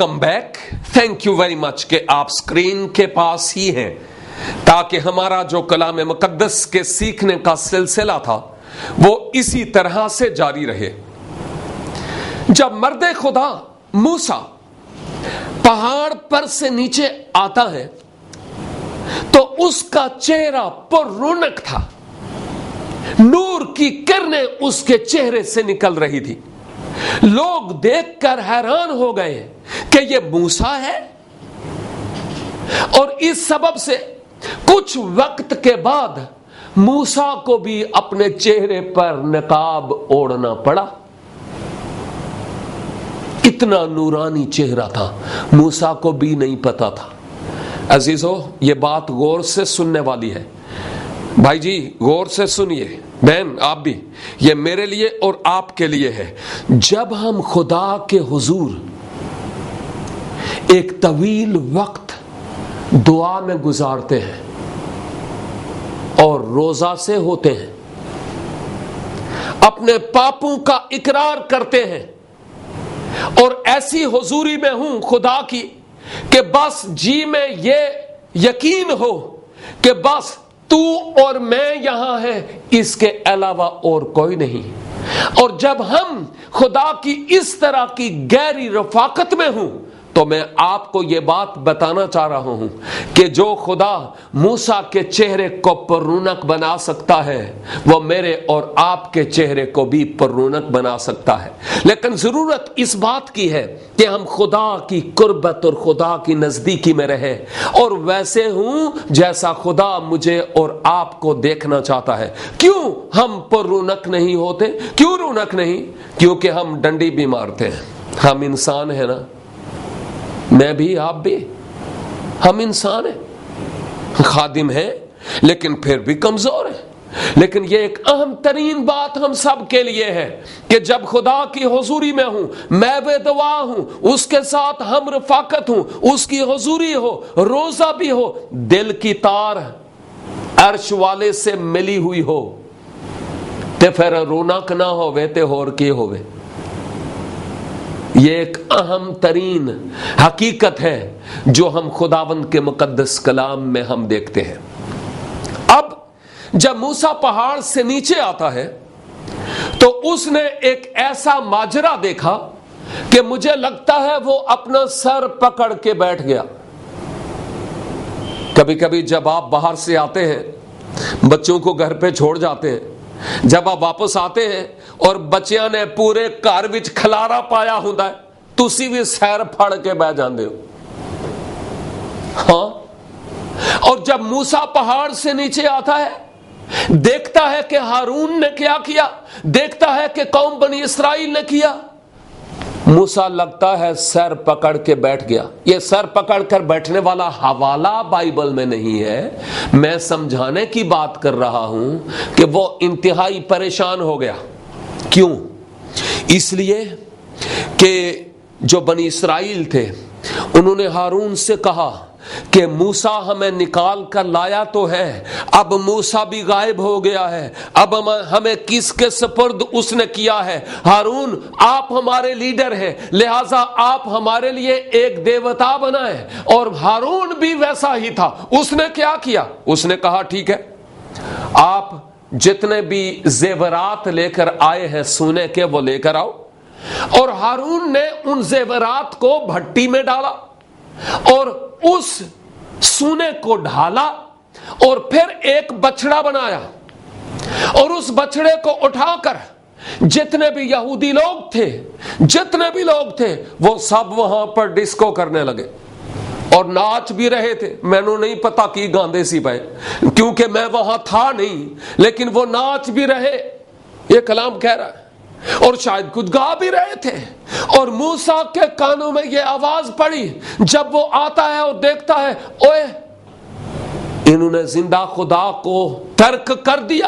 Welcome back. Thank you very much کہ آپ screen کے پاس ہی ہیں تاکہ ہمارا جو کلام مقدس کے سیکھنے کا سلسلہ تھا وہ اسی طرح سے جاری رہے. جب مرد خدا موسیٰ پہاڑ پر سے نیچے آتا ہے تو اس کا چہرہ پر رونق تھا. نور کی کرنیں اس کے چہرے سے نکل رہی تھی. لوگ دیکھ کر حیران ہو گئے کہ یہ موسیٰ ہے. اور اس سبب سے کچھ وقت کے بعد موسیٰ کو بھی اپنے چہرے پر نقاب اوڑھنا پڑا. اتنا نورانی چہرہ تھا, موسیٰ کو بھی نہیں پتا تھا. عزیزو, یہ بات غور سے سننے والی ہے. بھائی جی غور سے سنیے, بہن آپ بھی, یہ میرے لیے اور آپ کے لیے ہے. جب ہم خدا کے حضور ایک طویل وقت دعا میں گزارتے ہیں اور روزہ سے ہوتے ہیں, اپنے پاپوں کا اقرار کرتے ہیں اور ایسی حضوری میں ہوں خدا کی کہ بس جی میں یہ یقین ہو کہ بس تو اور میں یہاں ہیں, اس کے علاوہ اور کوئی نہیں. اور جب ہم خدا کی اس طرح کی گہری رفاقت میں ہوں تو میں آپ کو یہ بات بتانا چاہ رہا ہوں کہ جو خدا موسیٰ کے چہرے کو پر رونق بنا سکتا ہے وہ میرے اور آپ کے چہرے کو بھی پر رونق بنا سکتا ہے. لیکن ضرورت اس بات کی ہے کہ ہم خدا کی قربت اور خدا کی نزدیکی میں رہیں اور ویسے ہوں جیسا خدا مجھے اور آپ کو دیکھنا چاہتا ہے. کیوں ہم پر رونق نہیں ہوتے؟ کیوں رونق نہیں؟ کیونکہ ہم ڈنڈی بھی مارتے ہیں. ہم انسان ہیں نا, میں بھی آپ بھی, ہم انسان ہیں, خادم ہیں لیکن پھر بھی کمزور ہیں. لیکن یہ ایک اہم ترین بات ہم سب کے لیے ہے کہ جب خدا کی حضوری میں ہوں, میں بے دعا ہوں, اس کے ساتھ ہم رفاقت ہوں, اس کی حضوری ہو, روزہ بھی ہو, دل کی تار عرش والے سے ملی ہوئی ہو, تے پھر رونق نہ ہوئے تے اور کی ہوئے. یہ ایک اہم ترین حقیقت ہے جو ہم خداوند کے مقدس کلام میں ہم دیکھتے ہیں. اب جب موسیٰ پہاڑ سے نیچے آتا ہے تو اس نے ایک ایسا ماجرا دیکھا کہ مجھے لگتا ہے وہ اپنا سر پکڑ کے بیٹھ گیا. کبھی کبھی جب آپ باہر سے آتے ہیں, بچوں کو گھر پہ چھوڑ جاتے ہیں, جب آپ واپس آتے ہیں اور بچیاں نے پورے گھر وچ کھلارا پایا ہوندا ہے, تسی بھی سیر پھڑ کے بہ جاندے ہو. ہاں, اور جب موسیٰ پہاڑ سے نیچے آتا ہے, دیکھتا ہے کہ ہارون نے کیا کیا, دیکھتا ہے کہ قوم بنی اسرائیل نے کیا, موسیٰ لگتا ہے سر پکڑ کے بیٹھ گیا. یہ سر پکڑ کر بیٹھنے والا حوالہ بائبل میں نہیں ہے, میں سمجھانے کی بات کر رہا ہوں کہ وہ انتہائی پریشان ہو گیا. کیوں؟ اس لیے کہ جو بنی اسرائیل تھے انہوں نے ہارون سے کہا کہ موسیٰ ہمیں نکال کر لایا تو ہے, اب موسیٰ بھی غائب ہو گیا ہے, اب ہمیں کس کے سپرد اس نے کیا ہے؟ ہارون آپ ہمارے لیڈر ہیں, لہٰذا آپ ہمارے لیے ایک دیوتا بنائیں. اور ہارون بھی ویسا ہی تھا. اس نے کیا کیا؟ اس نے کہا ٹھیک ہے, آپ جتنے بھی زیورات لے کر آئے ہیں سونے کے وہ لے کر آؤ. اور ہارون نے ان زیورات کو بھٹی میں ڈالا اور اس سونے کو ڈھالا اور پھر ایک بچڑا بنایا اور اس بچڑے کو اٹھا کر جتنے بھی یہودی لوگ تھے وہ سب وہاں پر ڈسکو کرنے لگے اور ناچ بھی رہے تھے. میں نے نہیں پتا کی گاندے سی پائے کیونکہ میں وہاں تھا نہیں, لیکن وہ ناچ بھی رہے, یہ کلام کہہ رہا ہے, اور شاید کچھ گا بھی رہے تھے. اور موسیٰ کے کانوں میں یہ آواز پڑی جب وہ آتا ہے اور دیکھتا ہے اوئے انہوں نے زندہ خدا کو ترک کر دیا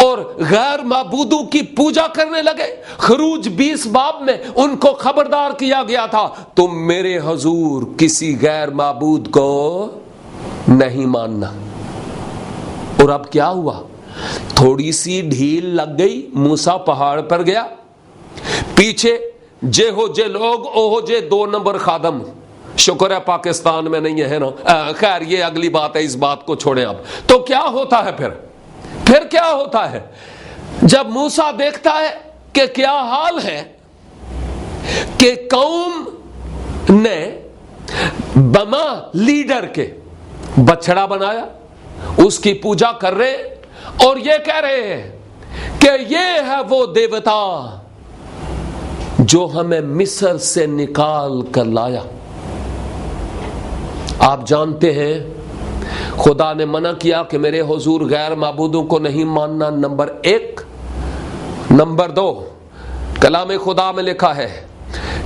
اور غیر معبودوں کی پوجا کرنے لگے. خروج 20 باب میں ان کو خبردار کیا گیا تھا تم میرے حضور کسی غیر معبود کو نہیں ماننا. اور اب کیا ہوا؟ تھوڑی سی ڈھیل لگ گئی, موسیٰ پہاڑ پر گیا, پیچھے جے ہو جے لوگ او ہو جے 2 نمبر خادم. شکر ہے پاکستان میں نہیں ہے نا. خیر یہ اگلی بات ہے, اس بات کو چھوڑیں اب. تو کیا ہوتا ہے پھر کیا ہوتا ہے جب موسیٰ دیکھتا ہے کہ کیا حال ہے کہ قوم نے بما لیڈر کے بچڑا بنایا, اس کی پوجا کر رہے اور یہ کہہ رہے ہیں کہ یہ ہے وہ دیوتا جو ہمیں مصر سے نکال کر لایا. آپ جانتے ہیں خدا نے منع کیا کہ میرے حضور غیر معبودوں کو نہیں ماننا, نمبر 1. نمبر 2, کلام خدا میں لکھا ہے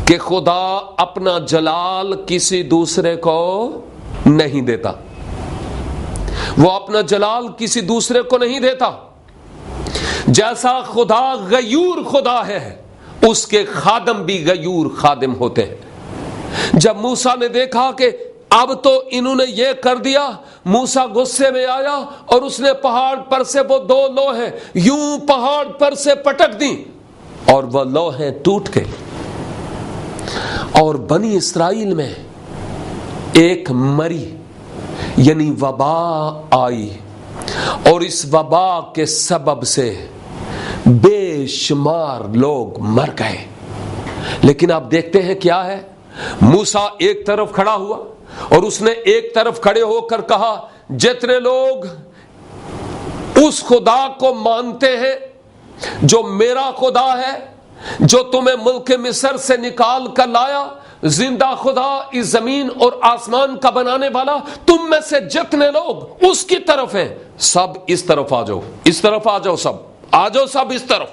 کہ خدا اپنا جلال کسی دوسرے کو نہیں دیتا. وہ اپنا جلال کسی دوسرے کو نہیں دیتا. جیسا خدا غیور خدا ہے, اس کے خادم بھی غیور خادم ہوتے ہیں. جب موسیٰ نے دیکھا کہ اب تو انہوں نے یہ کر دیا, موسیٰ غصے میں آیا اور اس نے پہاڑ پر سے وہ 2 لوہیں یوں پہاڑ پر سے پٹک دی اور وہ لوہیں ٹوٹ گئی. اور بنی اسرائیل میں ایک مری یعنی وبا آئی, اور اس وبا کے سبب سے بے شمار لوگ مر گئے. لیکن آپ دیکھتے ہیں کیا ہے, موسیٰ ایک طرف کھڑا ہوا اور اس نے ایک طرف کھڑے ہو کر کہا, جتنے لوگ اس خدا کو مانتے ہیں جو میرا خدا ہے, جو تمہیں ملک مصر سے نکال کر لایا, زندہ خدا اس زمین اور آسمان کا بنانے والا, تم میں سے جتنے لوگ اس کی طرف ہیں سب اس طرف آ جاؤ, اس طرف آ جاؤ, سب آ جاؤ, سب اس طرف.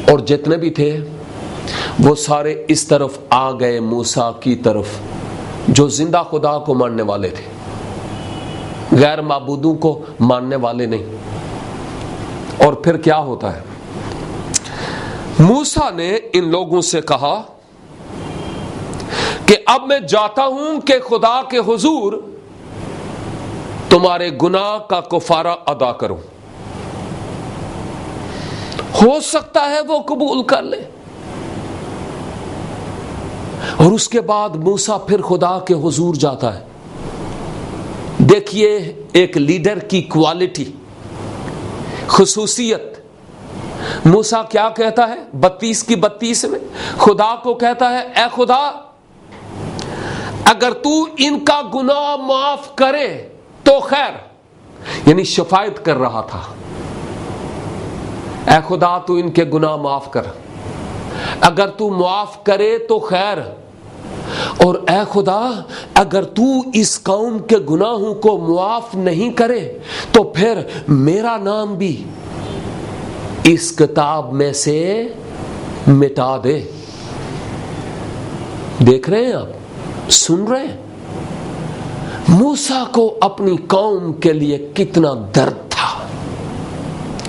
اور جتنے بھی تھے وہ سارے اس طرف آ گئے موسیٰ کی طرف, جو زندہ خدا کو ماننے والے تھے, غیر معبودوں کو ماننے والے نہیں. اور پھر کیا ہوتا ہے, موسیٰ نے ان لوگوں سے کہا کہ اب میں جاتا ہوں کہ خدا کے حضور تمہارے گناہ کا کفارہ ادا کروں. ہو سکتا ہے وہ قبول کر لے. اور اس کے بعد موسیٰ پھر خدا کے حضور جاتا ہے. دیکھیے ایک لیڈر کی کوالٹی, خصوصیت. موسیٰ کیا کہتا ہے 32 کی 32 میں, خدا کو کہتا ہے اے خدا اگر تو ان کا گناہ معاف کرے تو خیر, یعنی شفاعت کر رہا تھا, اے خدا تو ان کے گناہ معاف کر, اگر تو معاف کرے تو خیر, اور اے خدا اگر تو اس قوم کے گناہوں کو معاف نہیں کرے تو پھر میرا نام بھی اس کتاب میں سے مٹا دے. دیکھ رہے ہیں آپ, سن رہے ہیں موسیٰ کو اپنی قوم کے لیے کتنا درد تھا,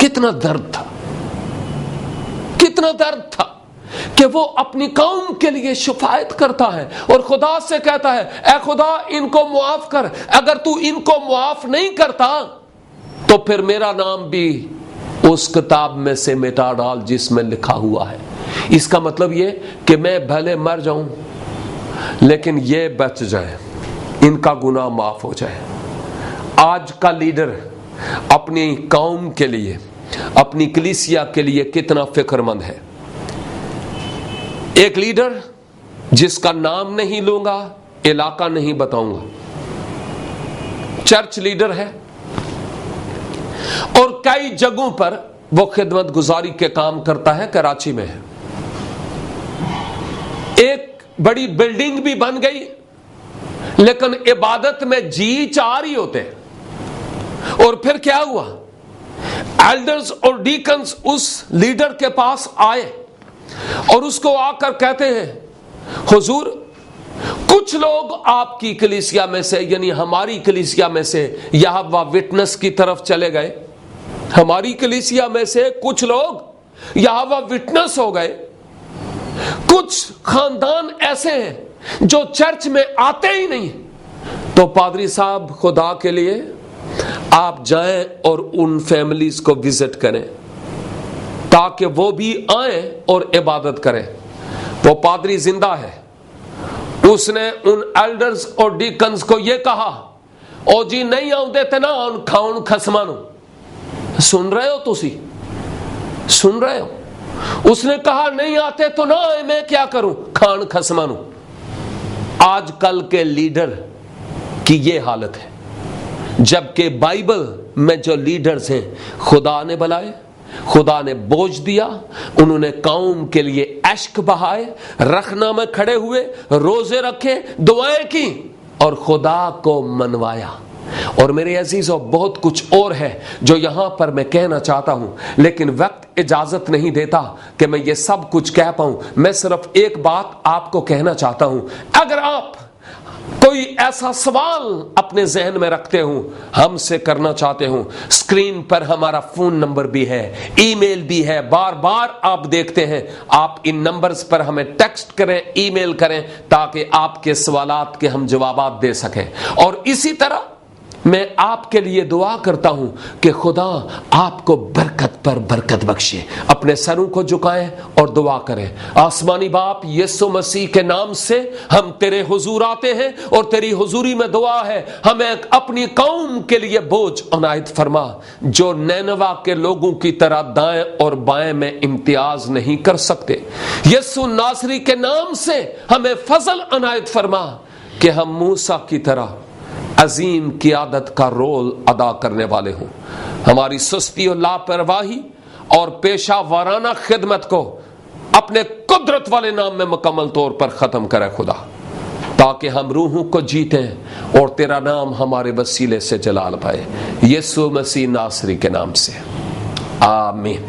کتنا درد تھا, کتنا درد تھا کہ وہ اپنی قوم کے لیے شفاعت کرتا ہے اور خدا سے کہتا ہے اے خدا ان کو معاف کر, اگر تو ان کو معاف نہیں کرتا تو پھر میرا نام بھی اس کتاب میں سے مٹا ڈال جس میں لکھا ہوا ہے. اس کا مطلب یہ کہ میں بھلے مر جاؤں لیکن یہ بچ جائے, ان کا گناہ معاف ہو جائے. آج کا لیڈر اپنی قوم کے لیے, اپنی کلیسیا کے لیے کتنا فکر مند ہے. ایک لیڈر جس کا نام نہیں لوں گا, علاقہ نہیں بتاؤں گا, چرچ لیڈر ہے اور کئی جگہوں پر وہ خدمت گزاری کے کام کرتا ہے. کراچی میں ہے, ایک بڑی بلڈنگ بھی بن گئی لیکن عبادت میں جی چار ہی ہوتے ہیں. اور پھر کیا ہوا, ایلڈرز اور ڈیکنز اس لیڈر کے پاس آئے اور اس کو آ کر کہتے ہیں حضور کچھ لوگ آپ کی کلیسیا میں سے یعنی ہماری کلیسیا میں سے یہوہ وٹنس کی طرف چلے گئے, ہماری کلیسیا میں سے کچھ لوگ یہوہ وٹنس ہو گئے, کچھ خاندان ایسے ہیں جو چرچ میں آتے ہی نہیں. تو پادری صاحب خدا کے لیے آپ جائیں اور ان فیملیز کو وزٹ کریں. تاکہ وہ بھی آئیں اور عبادت کریں۔ وہ پادری زندہ ہے، اس نے ان ایلڈرز اور ڈیکنز کو یہ کہا، او جی نہیں آؤندے تے نہ آن کھاؤن خسمانو۔ سن رہے ہو تسی؟ سن رہے ہو؟ اس نے کہا نہیں آتے تو نہ آئے، میں کیا کروں؟ کھان خسمانو۔ آج کل کے لیڈر کی یہ حالت ہے، جبکہ بائبل میں جو لیڈرز ہیں خدا نے بلائے، خدا نے بوجھ دیا، انہوں نے قوم کے لیے اشک بہائے، رخنا میں کھڑے ہوئے، روزے رکھے، دعائیں کی اور خدا کو منوایا۔ اور میرے عزیزوں بہت کچھ اور ہے جو یہاں پر میں کہنا چاہتا ہوں، لیکن وقت اجازت نہیں دیتا کہ میں یہ سب کچھ کہہ پاؤں۔ میں صرف ایک بات آپ کو کہنا چاہتا ہوں، اگر آپ کوئی ایسا سوال اپنے ذہن میں رکھتے ہوں، ہم سے کرنا چاہتے ہوں، اسکرین پر ہمارا فون نمبر بھی ہے، ای میل بھی ہے، بار بار آپ دیکھتے ہیں، آپ ان نمبرز پر ہمیں ٹیکسٹ کریں، ای میل کریں، تاکہ آپ کے سوالات کے ہم جوابات دے سکیں۔ اور اسی طرح میں آپ کے لیے دعا کرتا ہوں کہ خدا آپ کو برکت پر برکت بخشے۔ اپنے سروں کو جھکائیں اور دعا کریں۔ آسمانی باپ، یسوع مسیح کے نام سے ہم تیرے حضور آتے ہیں اور تیری حضوری میں دعا ہے، ہمیں اپنی قوم کے لیے بوجھ عنایت فرما، جو نینوا کے لوگوں کی طرح دائیں اور بائیں میں امتیاز نہیں کر سکتے۔ یسوع ناصری کے نام سے ہمیں فضل عنایت فرما کہ ہم موسیٰ کی طرح عظیم قیادت کا رول ادا کرنے والے ہوں۔ ہماری سستی اور لاپرواہی اور پیشہ وارانہ خدمت کو اپنے قدرت والے نام میں مکمل طور پر ختم کرے خدا، تاکہ ہم روحوں کو جیتیں اور تیرا نام ہمارے وسیلے سے جلال پائے۔ یسوع مسیح ناصری کے نام سے آمین۔